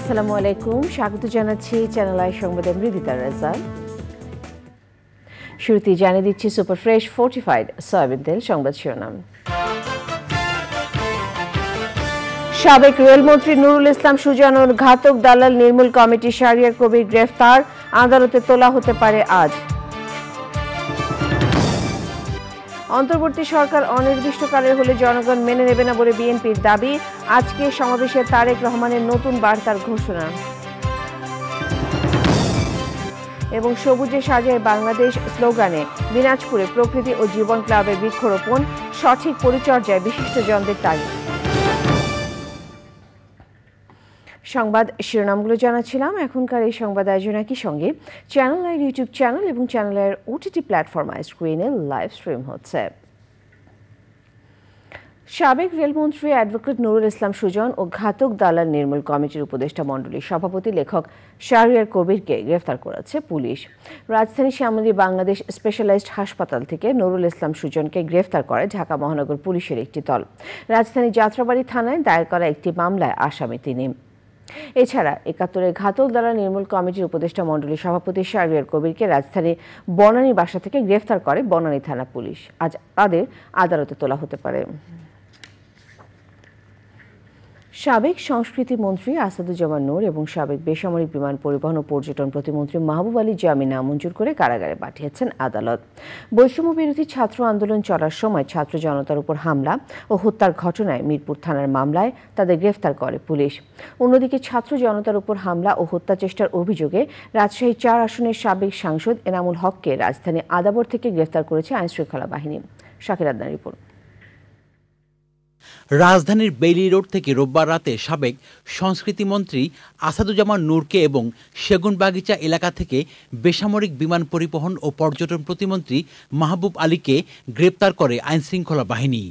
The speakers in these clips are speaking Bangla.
আসসালামু আলাইকুম, স্বাগত জানাচ্ছি চ্যানেল আই সংবাদে মৃদিতা রাজা। শুরুতেই জানিয়ে দিচ্ছি সুপার ফ্রেশ ফোর্টিফাইড সয়াবিন তেল সংবাদ শিরোনাম। সাবেক রেলমন্ত্রী নুরুল ইসলাম সুজনের ঘাতক দালাল নির্মূল কমিটি শাহরিয়ার কবির গ্রেফতার, আদালতে তোলা হতে পারে আজ। অন্তর্বর্তী সরকার অনির্দিষ্টকালের হলে জনগণ মেনে নেবে না বলে বিএনপির দাবি, আজকে সমাবেশে তারেক রহমানের নতুন বার্তার ঘোষণা। এবং সবুজে সাজায় বাংলাদেশ স্লোগানে দিনাজপুরে প্রকৃতি ও জীবন ক্লাবের বৃক্ষরোপণ, সঠিক পরিচর্যায় বিশিষ্টজনদের তাগিদ। সংবাদ শিরোনামগুলো জানাচ্ছিলাম। এখনকার এই সংবাদ আয়োজন একই সঙ্গে চ্যানেল আইয়ের ইউটিউব চ্যানেল এবং চ্যানেলের ওটিটি প্ল্যাটফর্ম স্ক্রিনে লাইভ স্ট্রিম হচ্ছে। সাবেক রেলমন্ত্রী অ্যাডভোকেট নুরুল ইসলাম সুজন ও ঘাতক দালাল নির্মূল কমিটির উপদেষ্টা মণ্ডলীর সভাপতি লেখক শাহরিয়ার কবিরকে গ্রেফতার করেছে পুলিশ। রাজধানী শ্যামলী বাংলাদেশ স্পেশালাইজড হাসপাতাল থেকে নুরুল ইসলাম সুজনকে গ্রেফতার করে ঢাকা মহানগর পুলিশের একটি দল। রাজধানী যাত্রাবাড়ি থানায় দায়ের করা একটি মামলায় আসামি তিনি। এছাড়া ৭১-এর ঘাতক দালাল নির্মূল কমিটির উপদেষ্টা মণ্ডলীর সভাপতি শাহরিয়ার কবিরকে রাজধানীর বনানী বাসা থেকে গ্রেফতার করে বনানী থানা পুলিশ। আজ তাদের আদালতে তোলা হতে পারে। সাবেক সংস্কৃতি মন্ত্রী আসাদুজ্জামান নূর এবং সাবেক বেসামরিক বিমান পরিবহন ও পর্যটন প্রতিমন্ত্রী মাহবুব আলী জামিন নামঞ্জুর করে কারাগারে পাঠিয়েছেন আদালত। বৈষম্য বিরোধী ছাত্র আন্দোলন চলার সময় ছাত্র জনতার উপর হামলা ও হত্যার ঘটনায় মিরপুর থানার মামলায় তাদের গ্রেফতার করে পুলিশ। অন্যদিকে ছাত্র জনতার উপর হামলা ও হত্যা চেষ্টার অভিযোগে রাজশাহী ৪ আসনের সাবেক সাংসদ এনামুল হককে রাজধানী আদাবর থেকে গ্রেফতার করেছে আইনশৃঙ্খলা বাহিনী। শাকির আদনার রিপোর্ট। রাজধানীর বেইলি রোড থেকে রোববার রাতে সাবেক সংস্কৃতিমন্ত্রী আসাদুজ্জামান নূরকে এবং সেগুনবাগিচা এলাকা থেকে বেসামরিক বিমান পরিবহন ও পর্যটন প্রতিমন্ত্রী মাহবুব আলীকে গ্রেপ্তার করে আইনশৃঙ্খলা বাহিনী।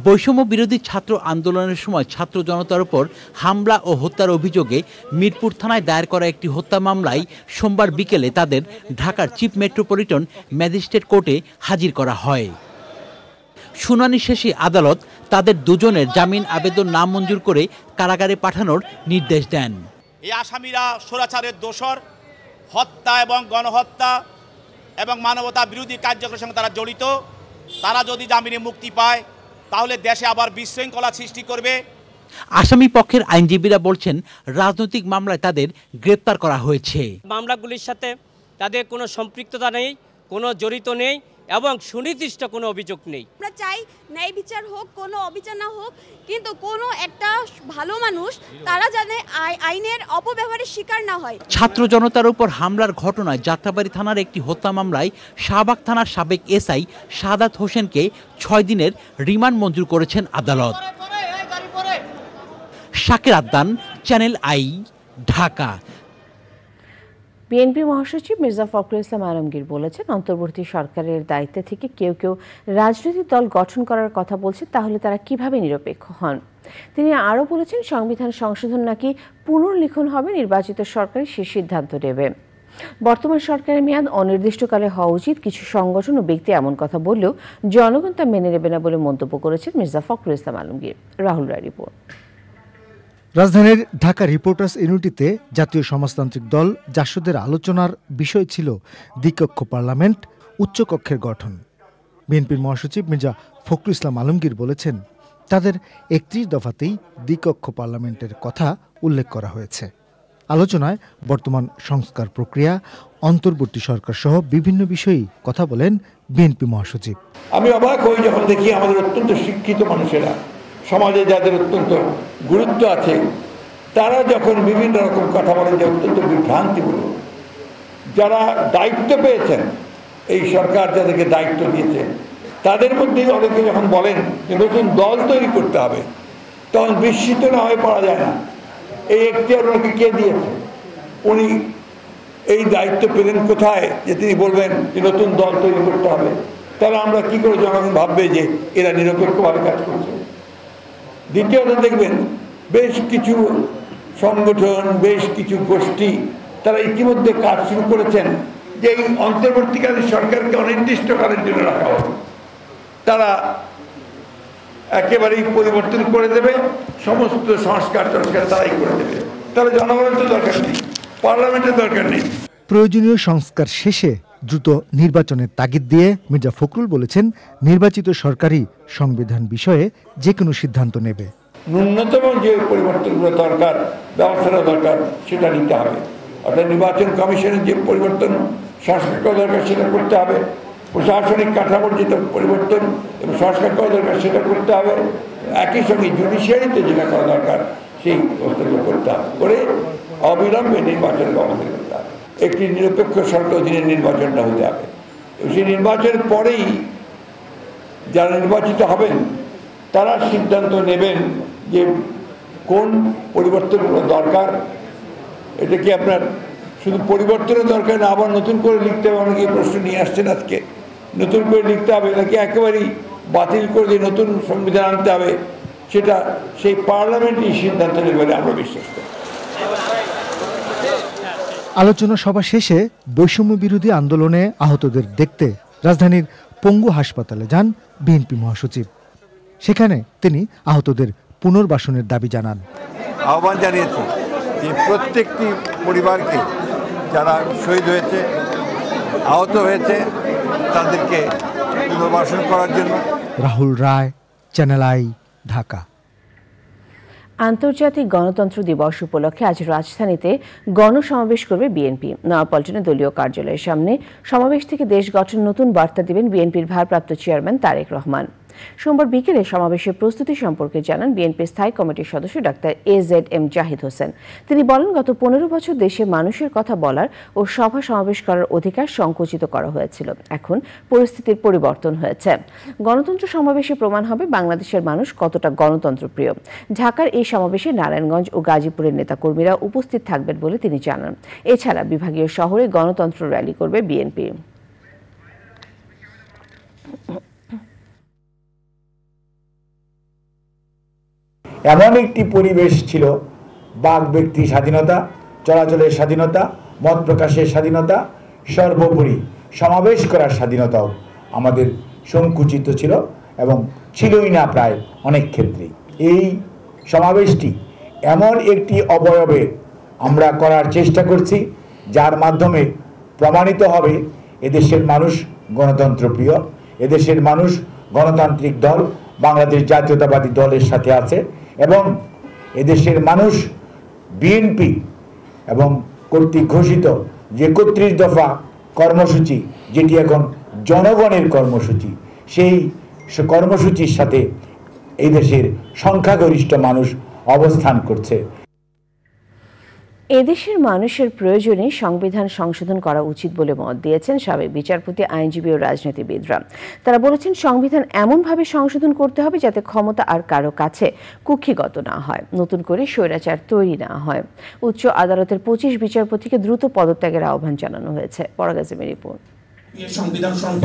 বৈষম্য বিরোধী ছাত্র আন্দোলনের সময় ছাত্র জনতার উপর হামলা ও হত্যার অভিযোগে মিরপুর থানায় দায়ের করা একটি হত্যা মামলায় সোমবার বিকেলে তাদের ঢাকার চিফ মেট্রোপলিটন ম্যাজিস্ট্রেট কোর্টে হাজির করা হয়। শুনানি শেষে আদালত তাদের দুজনের জামিন আবেদন নামঞ্জুর করে কারাগারে পাঠানোর নির্দেশ দেন। এই আসামিরা স্বৈরাচারের দোষর, হত্যা এবং গণহত্যা এবং মানবতা বিরোধী কার্যক্রমের সঙ্গে তারা জড়িত। তারা যদি জামিনে মুক্তি পায় তাহলে দেশে আবার বিশৃঙ্খলা সৃষ্টি করবে। আসামি পক্ষের আইনজীবীরা বলছেন রাজনৈতিক মামলায় তাদের গ্রেপ্তার করা হয়েছে। মামলাগুলির সাথে তাদের কোনো সম্পৃক্ততা নেই, কোনো জড়িত নেই এবং সুনির্দিষ্ট কোনো অভিযোগ নেই। আমরা চাই ন্যায় বিচার হোক, কোনো অবিচার না হোক, কিন্তু কোনো একটা ভালো মানুষ তারা জানে আইনের অপব্যবহারের শিকার না হয়। ছাত্র জনতার উপর হামলার ঘটনায় যাত্রাবাড়ি থানার একটি হত্যা মামলায় শাহবাগ থানার সাবেক এসআই সাদাত হোসেনকে ৬ দিনের রিমান্ড মঞ্জুর করেছেন আদালত। Shakir Adnan, channel I, Dhaka. BNP মহাসচিব মির্জা ফখরুল ইসলাম আলমগীর বলেছেন, অন্তর্বর্তী সরকারের দায়িত্বে থেকে কেউ কেউ রাজনৈতিক দল গঠন করার কথা বলছে, তাহলে তারা কিভাবে নিরপেক্ষ হন। তিনি আরও বলেছেন, সংবিধান সংশোধন নাকি পুনর্লিখন হবে, নির্বাচিত সরকারই সে সিদ্ধান্ত নেবে। বর্তমান সরকারের মেয়াদ অনির্দিষ্টকালে হওয়া উচিত। কিছু সংগঠন ও ব্যক্তি এমন কথা বললেও জনগণ তা মেনে নেবে না বলে মন্তব্য করেছেন মির্জা ফখরুল ইসলাম আলমগীর। রাহুল রায় রিপোর্ট। রাজধানীর ঢাকা রিপোর্টার্স ইউনিটিতে জাতীয় সমাজতান্ত্রিক দল জাসদের আলোচনার বিষয় ছিল দ্বিকক্ষ পার্লামেন্ট, উচ্চকক্ষের গঠন। বিএনপির মহাসচিব মির্জা ফখরুল ইসলাম আলমগীর বলেছেন, তাদের ৩১ দফাতেই দ্বিকক্ষ পার্লামেন্টের কথা উল্লেখ করা হয়েছে। আলোচনায় বর্তমান সংস্কার প্রক্রিয়া, অন্তর্বর্তী সরকার সহ বিভিন্ন বিষয়েই কথা বলেন বিএনপি মহাসচিব। আমি অবাক হই যখন দেখি আমাদের অত্যন্ত শিক্ষিত মানুষেরা, সমাজে যাদের অত্যন্ত গুরুত্ব আছে, তারা যখন বিভিন্ন রকম কথা বলেন যে অত্যন্ত বিভ্রান্তিমূলক। যারা দায়িত্ব পেয়েছেন, এই সরকার যাদেরকে দায়িত্ব দিয়েছে, তাদের মধ্যেই অনেকে যখন বলেন যে নতুন দল তৈরি করতে হবে, তখন বিস্মিত না হয়ে পড়া যায় না। এই এখতিয়ার ওনাকে কে দিয়েছে? উনি এই দায়িত্ব পেলেন কোথায় যে তিনি বলবেন যে নতুন দল তৈরি করতে হবে? তাহলে আমরা কি করে জনগণ ভাববে যে এরা নিরপেক্ষভাবে কাজ করছে? দ্বিতীয়ত দেখবেন, বেশ কিছু সংগঠন, বেশ কিছু গোষ্ঠী তারা ইতিমধ্যে কাজ শুরু করেছেন যে এই অন্তর্বর্তীকালীন সরকারকে অনির্দিষ্টকালের জন্য রাখা হবে। তারা একেবারেই পরিবর্তন করে দেবে, সমস্ত সংস্কার তারাই করে দেবে। তাহলে জনগণের তো দরকার নেই, পার্লামেন্টের দরকার নেই। প্রয়োজনীয় সংস্কার শেষে দ্রুত নির্বাচনের তাগিদ দিয়ে মির্জা ফখরুল বলেছেন, নির্বাচিত সরকারই সংবিধান বিষয়ে যে কোনো সিদ্ধান্ত নেবে। ন্যূনতম যে পরিবর্তনগুলো দরকার, ব্যবস্থাটা দরকার, সেটা নিতে হবে। অর্থাৎ নির্বাচন কমিশনের যে পরিবর্তন সংস্কার করা দরকার সেটা করতে হবে, প্রশাসনিক কাঠামোর যেটা পরিবর্তন এবং সংস্কার করা দরকার সেটা করতে হবে, একই সঙ্গে জুডিশিয়ারিতে যেটা করা দরকার সেই ব্যবস্থাগুলো করতে হবে, করে অবিলম্বে নির্বাচনের ব্যবস্থা করতে হবে। একটি নিরপেক্ষ সরকার অধীনে নির্বাচনটা হতে হবে। সেই নির্বাচনের পরেই যারা নির্বাচিত হবেন তারা সিদ্ধান্ত নেবেন যে কোন পরিবর্তনগুলো দরকার। এটা কি আপনার শুধু পরিবর্তনের দরকার না, আবার নতুন করে লিখতে হবে? অনেকে প্রশ্ন নিয়ে আসছেন আজকে, নতুন করে লিখতে হবে নাকি একেবারেই বাতিল করে দিয়ে নতুন সংবিধান আনতে হবে, সেটা সেই পার্লামেন্টই সিদ্ধান্ত নেবে বলে আমরা বিশ্বাস করি। আলোচনা সভা শেষে বৈষম্য বিরোধী আন্দোলনে আহতদের দেখতে রাজধানীর পঙ্গু হাসপাতালে যান বিএনপি মহাসচিব। সেখানে তিনি আহতদের পুনর্বাসনের দাবি জানান। আহ্বান জানিয়েছি যে প্রত্যেকটি পরিবারকে যারা শহীদ হয়েছে, আহত হয়েছে, তাদেরকে পুনর্বাসন করার জন্য। রাহুল রায়, চ্যানেল আই, ঢাকা। আন্তর্জাতিক গণতন্ত্র দিবস উপলক্ষে আজ রাজধানীতে গণসমাবেশ করবে বিএনপি। নয়াপল্টনে দলীয় কার্যালয়ের সামনে সমাবেশ থেকে দেশ গঠনের নতুন বার্তা দেবেন বিএনপির ভারপ্রাপ্ত চেয়ারম্যান তারেক রহমান। সোমবার বিকেলে সমাবেশের প্রস্তুতি সম্পর্কে জানান বিএনপির স্থায়ী কমিটির সদস্য ডাক্তার AZM জাহিদ হোসেন। তিনি বলেন, গত 15 বছর দেশে মানুষের কথা বলার ও সভা সমাবেশ করার অধিকার সংকুচিত করা হয়েছিল। এখন পরিস্থিতির পরিবর্তন হয়েছে। গণতন্ত্র সমাবেশে প্রমাণ হবে বাংলাদেশের মানুষ কতটা গণতন্ত্র প্রিয়। ঢাকার এই সমাবেশে নারায়ণগঞ্জ ও গাজীপুরের নেতাকর্মীরা উপস্থিত থাকবেন বলে তিনি জানান। এছাড়া বিভাগীয় শহরে গণতন্ত্র র্যালি করবে বিএনপি। এমন একটি পরিবেশ ছিল, বাক ব্যক্তি স্বাধীনতা, চলাচলের স্বাধীনতা, মত প্রকাশের স্বাধীনতা, সর্বোপরি সমাবেশ করার স্বাধীনতাও আমাদের সংকুচিত ছিল এবং ছিলই না প্রায় অনেক ক্ষেত্রেই। এই সমাবেশটি এমন একটি অবয়বে আমরা করার চেষ্টা করছি যার মাধ্যমে প্রমাণিত হবে এদেশের মানুষ গণতন্ত্রপ্রিয়, এদেশের মানুষ গণতান্ত্রিক দল বাংলাদেশ জাতীয়তাবাদী দলের সাথে আছে এবং এদেশের মানুষ বিএনপি এবং কর্তৃক ঘোষিত যে 31 দফা কর্মসূচি, যেটি এখন জনগণের কর্মসূচি, সেই কর্মসূচির সাথে এই দেশের সংখ্যাগরিষ্ঠ মানুষ অবস্থান করছে। এদেশের মানুষের প্রয়োজনে সংবিধান সংশোধন করা উচিত বলে মত দিয়েছেন সাবেক বিচারপতি, আইনজীবী ও রাজনীতিবিদরা। তারা বলেছেন, সংবিধান এমনভাবে সংশোধন করতে হবে যাতে ক্ষমতা আর কারো কাছে কুক্ষিগত না হয়, নতুন করে স্বৈরাচার তৈরি না হয়। উচ্চ আদালতের 25 বিচারপতিকে দ্রুত পদত্যাগের আহ্বান জানানো হয়েছে। পরাগাজমের রিপোর্ট।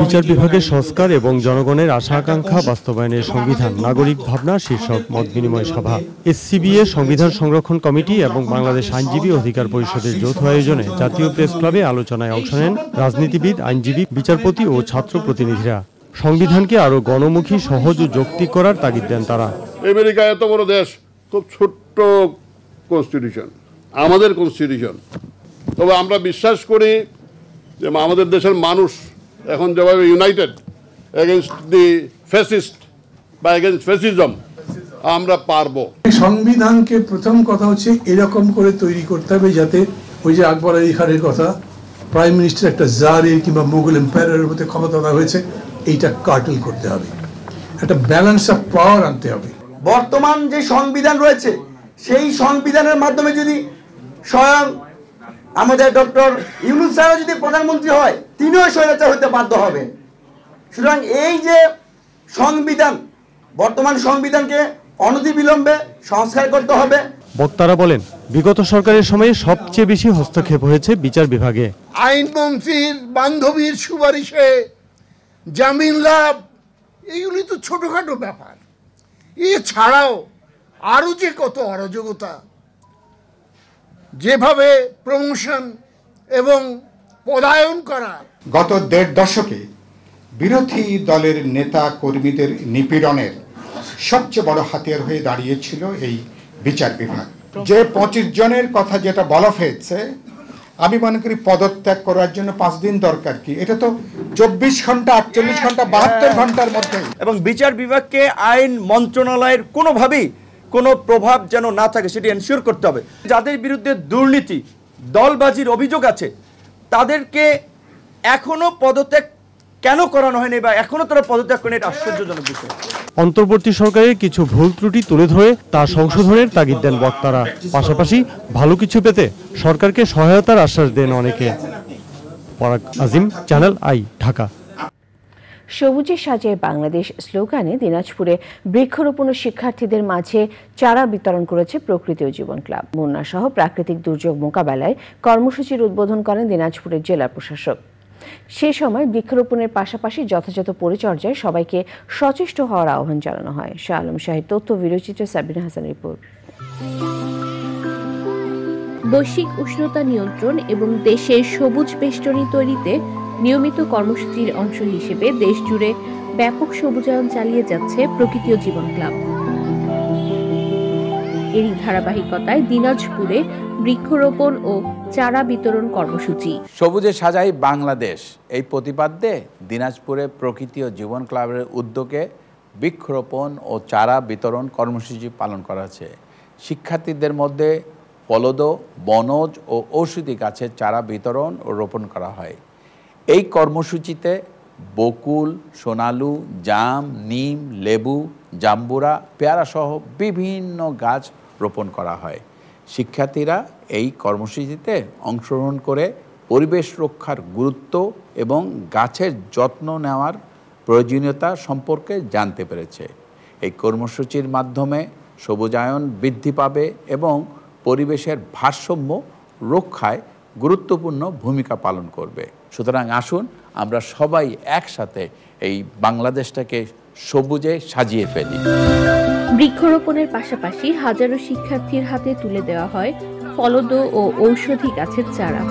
বিচার বিভাগের সংস্কার এবং জনগণের আশা আকাঙ্ক্ষা বাস্তবায়নের সংবিধান নাগরিক ভাবনা শীর্ষক মত বিনিময় সভা SCBA সংবিধান সংরক্ষণ কমিটি এবং বাংলাদেশ আইনজীবী অধিকার পরিষদের যৌথ আয়োজনে জাতীয় প্রেস ক্লাবে আলোচনায় অংশ নেন রাজনীতিবিদ, আইনজীবী, বিচারপতি ও ছাত্র প্রতিনিধিরা। সংবিধানকে আরো গণমুখী, সহজ ও যৌক্তিক করার তাগিদ দেন তারা। আমেরিকা এত বড় দেশ, খুব ছোট্ট কনস্টিটিউশন, আমাদের কনস্টিটিউশন। তবে আমরা বিশ্বাস করি যে আমাদের দেশের মানুষ এখন যেভাবে ইউনাইটেড এগেনস্ট দি ফ্যাসিস্ট বা এগেনস্ট ফ্যাসিজম, আমরা পারবো। সংবিধানকে প্রথম কথা হচ্ছে এরকম করে তৈরি করতে হবে যাতে ওই যে আকবর আলী খানের কথা, প্রাইম মিনিস্টার একটা জারের কিংবা মুঘল এম্পায়ারের মধ্যে ক্ষমতা দেওয়া হয়েছে, এইটা কার্টেল করতে হবে, একটা ব্যালেন্স অফ পাওয়ার আনতে হবে। বর্তমান যে সংবিধান রয়েছে সেই সংবিধানের মাধ্যমে যদি স্বয়ং আমাদের ডক্টর ইউনূস স্যার যদি প্রধানমন্ত্রী হয়, তিনিও স্বৈরাচার হতে বাধ্য হবে। সুতরাং এই যে সংবিধান, বর্তমান সংবিধানকে অনতিবিলম্বে সংস্কার করতে হবে। বক্তারা বলেন, বিগত সরকারের সময়ে সবচেয়ে বেশি হস্তক্ষেপ হয়েছে বিচার বিভাগে। আইনমন্ত্রীর বান্ধবীর সুপারিশে জামিন লাভ, এইগুলি তো ছোটখাটো ব্যাপার। এছাড়াও আরো যে কত অরাজকতা, যেভাবে প্রমোশন এবং পদায়ন করা। গত 1.5 দশকে বিরোধী দলের নেতা কর্মীদের নিপীড়নের সবচেয়ে বড় হাতিয়ার হয়ে দাঁড়িয়েছিল এই বিচার বিভাগ। যে 25 জনের কথা যেটা বলা হয়েছে, আমি মনে করি পদত্যাগ করার জন্য 5 দিন দরকার কি? এটা তো 24 ঘন্টা, 48 ঘন্টা, 72 ঘন্টার মধ্যে। এবং বিচার বিভাগকে আইন মন্ত্রণালয়ের কোনোভাবেই কোনো প্রভাব যেন না থাকে সেটি এনশিওর করতে হবে। যাদের বিরুদ্ধে দুর্নীতি, দলবাজির অভিযোগ আছে, তাদেরকে এখনো পদত্যাগ কেন করানো হয়নি বা এখনো তারা পদত্যাগ করেন, এটা আশ্চর্যজনক বিষয়। অন্তর্বর্তী সরকারের কিছু ভুল ত্রুটি তুলে ধরে তা সংশোধনের তাগিদ দেন বক্তারা। পাশাপাশি ভালো কিছু পেতে সরকারকে সহায়তার আশ্বাস দেন অনেকে। পরাগ আজিম, চ্যানেল আই, ঢাকা। সবুজে সাজায় বাংলাদেশ স্লোগানে দিনাজপুরে বৃক্ষরোপণ ও শিক্ষার্থীদের মাঝে চারা বিতরণ করেছে প্রকৃতি ও জীবন ক্লাব। বন্যা সহ প্রাকৃতিক দুর্যোগ মোকাবেলায় কর্মসূচির উদ্বোধন করেন দিনাজপুরের জেলা প্রশাসক। সে সময় বৃক্ষরোপণের পাশাপাশি যথাযথ পরিচর্যায় সবাইকে সচেষ্ট হওয়ার আহ্বান জানানো হয়। শাহ আলম শাহের তথ্য, ভিডিওচিত্রে সাবিনা হাসান রিপোর্ট। বৈশ্বিক উষ্ণতা নিয়ন্ত্রণ এবং দেশের সবুজ বেষ্টনী তৈরিতে নিয়মিত কর্মসূচির অংশ হিসেবে দেশজুড়ে ব্যাপক সবুজায়ন চালিয়ে যাচ্ছে প্রকৃতি ও জীবন ক্লাব। এরই ধারাবাহিকতায় দিনাজপুরে বৃক্ষরোপণ ও চারা বিতরণ কর্মসূচি। সবুজে সাজাই বাংলাদেশ এই প্রতিপাদ্যে দিনাজপুরে প্রকৃতি ও জীবন ক্লাবের উদ্যোগে বৃক্ষরোপণ ও চারা বিতরণ কর্মসূচি পালন করা হচ্ছে। শিক্ষার্থীদের মধ্যে ফলদ, বনজ ও ঔষধি গাছের চারা বিতরণ ও রোপণ করা হয়। এই কর্মসূচিতে বকুল, সোনালু, জাম, নিম, লেবু, জাম্বুরা, পেয়ারা সহ বিভিন্ন গাছ রোপণ করা হয়। শিক্ষার্থীরা এই কর্মসূচিতে অংশগ্রহণ করে পরিবেশ রক্ষার গুরুত্ব এবং গাছের যত্ন নেওয়ার প্রয়োজনীয়তা সম্পর্কে জানতে পেরেছে। এই কর্মসূচির মাধ্যমে সবুজায়ন বৃদ্ধি পাবে এবং পরিবেশের ভারসাম্য রক্ষায় গুরুত্বপূর্ণ ভূমিকা পালন করবে। সুতরাং আসুন আমরা সবাই একসাথে এই বাংলাদেশটাকে সবুজে সাজিয়ে ফেলি। বৃক্ষরোপণের পাশাপাশি হাজারো শিক্ষার্থীর হাতে তুলে দেওয়া হয় ফলদ ও ঔষধি গাছের চারা।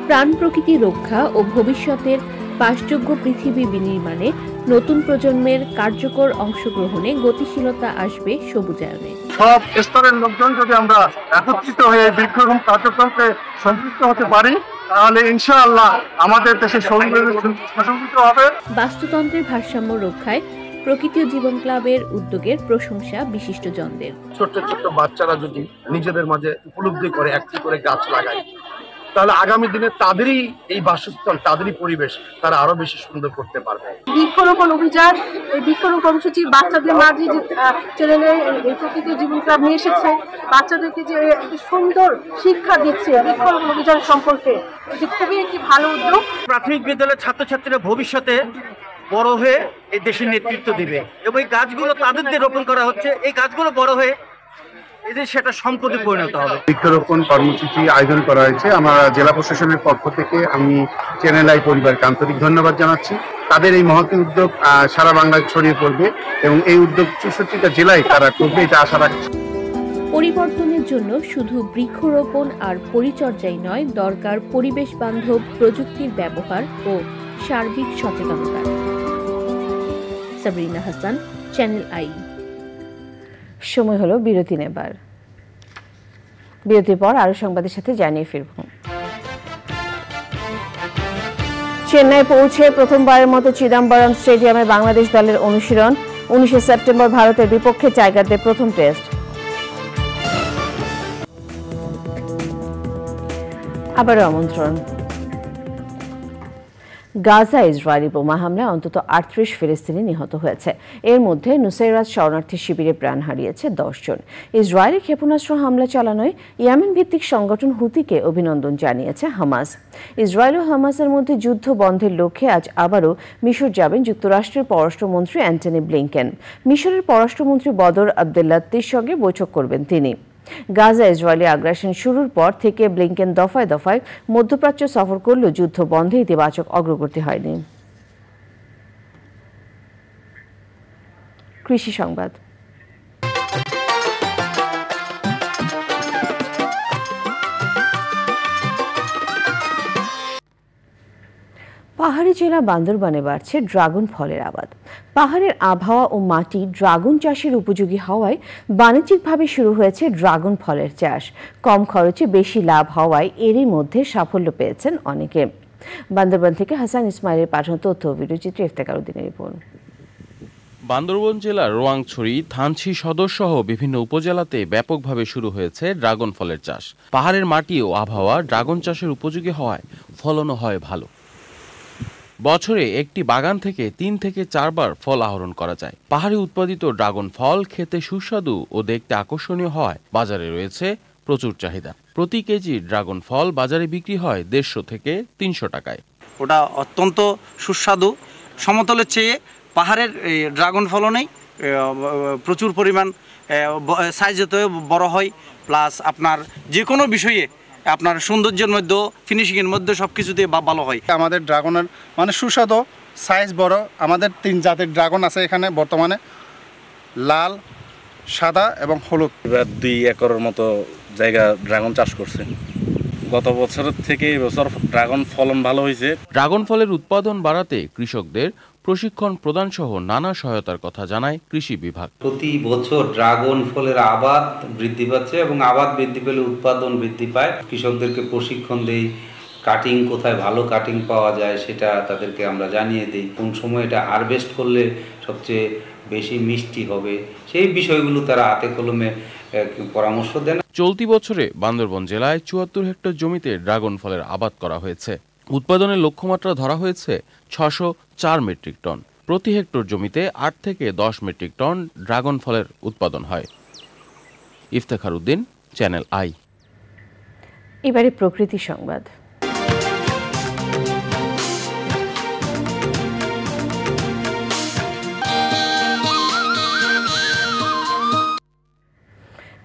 প্রাণ প্রকৃতি রক্ষা ও ভবিষ্যতের বাসযোগ্য পৃথিবী বিনির্মাণে নতুন প্রজন্মের কার্যকর অংশগ্রহণে গতিশীলতা আসবে সবুজায়নে। সব স্তরের লোকজন যদি আমরা একত্রিত হয়ে বৃক্ষরোপণ কার্যক্রমে সম্পৃক্ত হতে পারি, তাহলে ইনশাআল্লাহ আমাদের দেশের সুসংগঠিত হবে। বাস্তুতন্ত্রের ভারসাম্য রক্ষায় প্রকৃতি ও জীবন ক্লাবের উদ্যোগের প্রশংসা বিশিষ্টজনদের। ছোট্ট ছোট্ট বাচ্চারা যদি নিজেদের মাঝে উপলব্ধি করে একটি করে গাছ লাগায়, তাহলে আগামী দিনে তাদেরই এই বাসস্থল, তাদেরই পরিবেশ তারা আরো বেশি সুন্দর করতে পারবে। বৃক্ষরোপণ অভিযান, এই বৃক্ষরোপণ কর্মসূচি বাচ্চাদের মাঝে যে চ্যানেলে এই প্রকৃতি জীবন ক্লাব নিয়ে এসেছে, বাচ্চাদেরকে যে সুন্দর শিক্ষা দিচ্ছে বৃক্ষরোপণ অভিযান সম্পর্কে, এটি খুবই একটি ভালো উদ্যোগ। প্রাথমিক বিদ্যালয়ের ছাত্রছাত্রীরা ভবিষ্যতে বড় হয়ে এই দেশের নেতৃত্ব দিবে এবং এই গাছগুলো তাদের দিয়ে রোপণ করা হচ্ছে। এই গাছগুলো বড় হয়ে সেটা সম্পদে পরিণত হবে। বৃক্ষরোপণ কর্মসূচি আয়োজন করা হয়েছে। আমরা জেলা প্রশাসনের পক্ষ থেকে আমি চ্যানেল আই পরিবারকে আন্তরিক ধন্যবাদ জানাচ্ছি। তাদের এই মহৎ উদ্যোগ সারা বাংলায় ছড়িয়ে পড়বে এবং এই উদ্যোগ 64টা জেলায় তারা করবে, এটা আশা রাখছি। পরিবর্তনের জন্য শুধু বৃক্ষরোপণ আর পরিচর্যাই নয়, দরকার পরিবেশ বান্ধব প্রযুক্তির ব্যবহার ও সার্বিক সচেতনতা। Sabrina Hasan, channel I. সময় হলো বিরতি নেবার। বিরতির পর আরো সংবাদের সাথে জানিয়ে ফিরব। চেন্নাই পৌঁছে প্রথমবারের মতো চিদাম্বরম স্টেডিয়ামে বাংলাদেশ দলের অনুশীলন। 19 সেপ্টেম্বর ভারতের বিপক্ষে টাইগারদের প্রথম টেস্ট। আবারও আমন্ত্রণ। গাজা ইসরায়েলি বোমা হামলায় অন্তত 38 ফিলিস্তিনি নিহত হয়েছে। এর মধ্যে নুসাইরাত শরণার্থী শিবিরে প্রাণ হারিয়েছে 10 জন। ইসরায়েলি ক্ষেপণাস্ত্র হামলা চালানোয় ইয়েমেন ভিত্তিক সংগঠন হুতিকে অভিনন্দন জানিয়েছে হামাস। ইসরায়েল ও হামাসের মধ্যে যুদ্ধ বন্ধের লক্ষ্যে আজ আবারও মিশর যাবেন যুক্তরাষ্ট্রের পররাষ্ট্রমন্ত্রী অ্যান্টনি ব্লিংকেন। মিশরের পররাষ্ট্রমন্ত্রী বদর আবদুল্লাতির সঙ্গে বৈঠক করবেন তিনি। গাজা ইসরায়েলি আগ্রাসন শুরুর পর থেকে ব্লিংকেন দফায় দফায় মধ্যপ্রাচ্য সফর করলেও যুদ্ধ বন্ধে ইতিবাচক অগ্রগতি হয়নি। কৃষি সংবাদ। পাহাড়ি জেলা বান্দরবানে বাড়ছে ড্রাগন ফলের আবাদ। পাহাড়ের আবহাওয়া ও মাটি ড্রাগন চাষের উপযোগী হওয়ায় বাণিজ্যিকভাবে শুরু হয়েছে ড্রাগন ফলের চাষ। কম খরচে বেশি লাভ হওয়ায় এরই মধ্যে সাফল্য পেয়েছেন অনেকে। বান্দরবান থেকে হাসান ইসমাইলের পাঠানো তথ্য ভিডিওচিত্রে ইফতেখার উদ্দিনের রিপোর্ট। বান্দরবান জেলার রোয়াংছড়ি, থানচি সদর সহ বিভিন্ন উপজেলাতে ব্যাপকভাবে শুরু হয়েছে ড্রাগন ফলের চাষ। পাহাড়ের মাটি ও আবহাওয়া ড্রাগন চাষের উপযোগী হওয়ায় ফলনও হয় ভালো। বছরে একটি বাগান থেকে 3 থেকে 4 বার ফল আহরণ করা যায়। পাহাড়ে উৎপাদিত ড্রাগন ফল খেতে সুস্বাদু ও দেখতে আকর্ষণীয় হওয়ায় বাজারে রয়েছে প্রচুর চাহিদা। প্রতি কেজি ড্রাগন ফল বাজারে বিক্রি হয় 150 থেকে 300 টাকায়। ওটা অত্যন্ত সুস্বাদু। সমতলের চেয়ে পাহাড়ের ড্রাগন ফলনেই প্রচুর পরিমাণ সাইজেতেও বড় হয়, প্লাস আপনার যে কোনো বিষয়ে আপনার সৌন্দর্যের মধ্যে, ফিনিশিংয়ের মধ্যে সব কিছুতে ভালো হয়। আমাদের ড্রাগনের মানে সুস্বাদু, সাইজ বড়। আমাদের 3 জাতের ড্রাগন আছে এখানে বর্তমানে, লাল, সাদা এবং হলুদ। এবার 2 একরের মতো জায়গা ড্রাগন চাষ করছে। গত বছরের থেকে এবছর ড্রাগন ফলন ভালো হয়েছে। ড্রাগন ফলের উৎপাদন বাড়াতে কৃষকদের প্রশিক্ষণ প্রদান সহ নানা সহায়তার কথা জানায় কৃষি বিভাগ। প্রতি বছর ড্রাগন ফলের আবাদ বৃদ্ধি পাচ্ছে এবং আবাদ বৃদ্ধি পেলে উৎপাদন বৃদ্ধি পায়। কৃষকদেরকে প্রশিক্ষণ দেই, কাটিং কোথায় ভালো কাটিং পাওয়া যায় সেটা তাদেরকে আমরা জানিয়ে দিই। কোন সময় এটা হারভেস্ট করলে সবচেয়ে বেশি মিষ্টি হবে সেই বিষয়গুলো তারা হাতে কলমে পরামর্শ দেন। চলতি বছরে বান্দরবান জেলায় 74 হেক্টর জমিতে ড্রাগন ফলের আবাদ করা হয়েছে। উৎপাদনের লক্ষ্যমাত্রা ধরা হয়েছে 604 মেট্রিক টন। প্রতি হেক্টর জমিতে 8 থেকে 10 মেট্রিক টন ড্রাগন ফলের উৎপাদন হয়। Iftekhar Uddin, channel I. এবারে প্রকৃতি সংবাদ।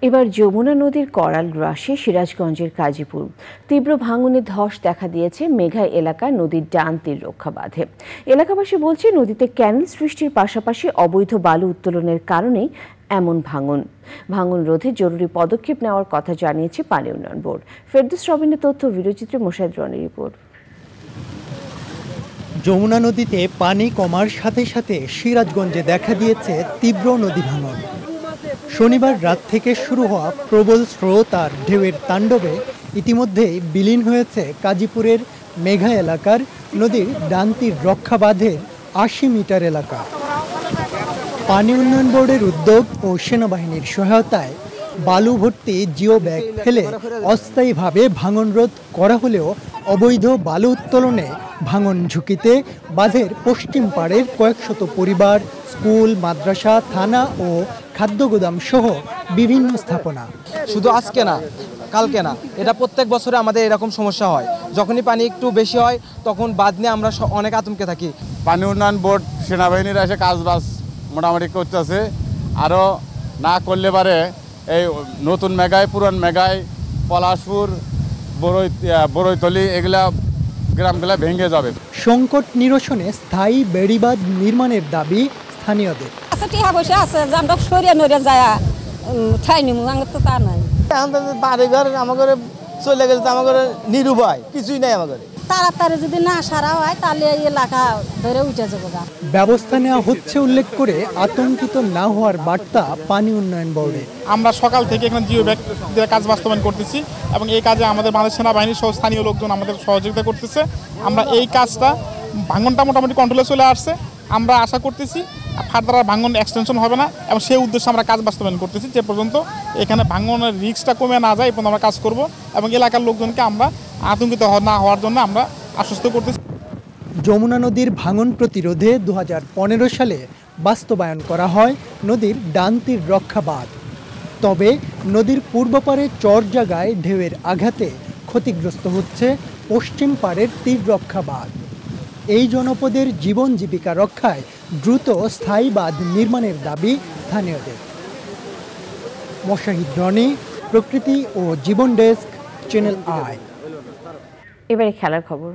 এবার যমুনা নদীর করাল গ্রাসে সিরাজগঞ্জের কাজীপুর। তীব্র ভাঙনে ধস দেখা দিয়েছে মেঘাই এলাকার নদীর ডান তীর রক্ষা বাঁধে। এলাকাবাসী বলছে নদীতে ক্যানেল সৃষ্টির পাশাপাশি অবৈধ বালু উত্তোলনের কারণেই এমন ভাঙন রোধে জরুরি পদক্ষেপ নেওয়ার কথা জানিয়েছে পানি উন্নয়ন বোর্ড। ফেরদৌস রবিনের তথ্য, ভিডিওচিত্রে মোশাহিদ রনির রিপোর্ট। যমুনা নদীতে পানি কমার সাথে সাথে সিরাজগঞ্জে দেখা দিয়েছে তীব্র নদী ভাঙন। শনিবার রাত থেকে শুরু হওয়া প্রবল স্রোত আর ঢেউয়ের তাণ্ডবে ইতিমধ্যেই বিলীন হয়েছে কাজীপুরের মেঘা এলাকার নদীর ডান তীর রক্ষা বাঁধের 80 মিটার এলাকা। পানি উন্নয়ন বোর্ডের উদ্যোগ ও সেনাবাহিনীর সহায়তায় বালু ভর্তি জিও ব্যাগ ফেলে অস্থায়ীভাবে ভাঙন রোধ করা হলেও অবৈধ বালু উত্তোলনে ভাঙন ঝুঁকিতে বাঁধের পশ্চিম পাড়ের কয়েকশত পরিবার, স্কুল, মাদ্রাসা, থানা ও খাদ্য গোদাম সহ বিভিন্ন স্থাপনা। শুধু আজকে না, কালকে না, এটা প্রত্যেক বছরে আমাদের এরকম সমস্যা হয়। যখনই পানি একটু বেশি হয় তখন বাঁধ নিয়ে আমরা অনেক আতঙ্কে থাকি। পানি উন্নয়ন বোর্ড, সেনাবাহিনীরা এসে কাজবাজ মোটামুটি করতেছে। আরও না করলে পারে এই নতুন মেঘায়, পুরান মেঘায়, পলাশপুর, বড়ইতলি এগুলা গ্রামগুলা ভেঙে যাবে। সংকট নিরসনে স্থায়ী বেড়িবাঁধ নির্মাণের দাবি স্থানীয়দের। বাড়িঘর আমাদের চলে গেছে, আমাদের নিরুপায়, কিছুই নাই আমাদের। তাড়াতাড়ি যদি না সারা হয় তাহলে এই এলাকা ধরে উঠে যাবে। ব্যবস্থা নেওয়া হচ্ছে উল্লেখ করে আতঙ্কিত না হওয়ার বার্তা পানি উন্নয়ন বোর্ডে। আমরা সকাল থেকে এখানে জিও ব্যাগ দিয়ে কাজ বাস্তবায়ন করতেছি এবং এই কাজে আমাদের বাংলাদেশ সেনাবাহিনী সহ স্থানীয় লোকজন আমাদের সহযোগিতা করতেছে। আমরা এই কাজটা ভাঙনটা মোটামুটি কন্ট্রোলে চলে আসছে। আমরা আশা করতেছি ফার্দার ভাঙন এক্সটেনশন হবে না এবং সেই উদ্দেশ্যে আমরা কাজ বাস্তবায়ন করতেছি। যে পর্যন্ত এখানে ভাঙনের রিস্কটা কমে না যায় এই পর্যন্ত আমরা কাজ করব এবং এলাকার লোকজনকে আমরা আতঙ্কিত না হওয়ার জন্য আমরা আশ্বস্ত করতেছি। যমুনা নদীর ভাঙন প্রতিরোধে 2015 সালে বাস্তবায়ন করা হয় নদীর ডান তীর রক্ষা বাঁধ। তবে নদীর পূর্ব পারে চর জায়গায় ঢেউয়ের আঘাতে ক্ষতিগ্রস্ত হচ্ছে পশ্চিম পাড়ের তীর রক্ষা বাঁধ। এই জনপদের জীবন জীবিকা রক্ষায় দ্রুত স্থায়ী বাঁধ নির্মাণের দাবি স্থানীয়দের। মোশাহিদ রনি, প্রকৃতি ও জীবন ডেস্ক, চ্যানেল আই। এবারে খেলার খবর।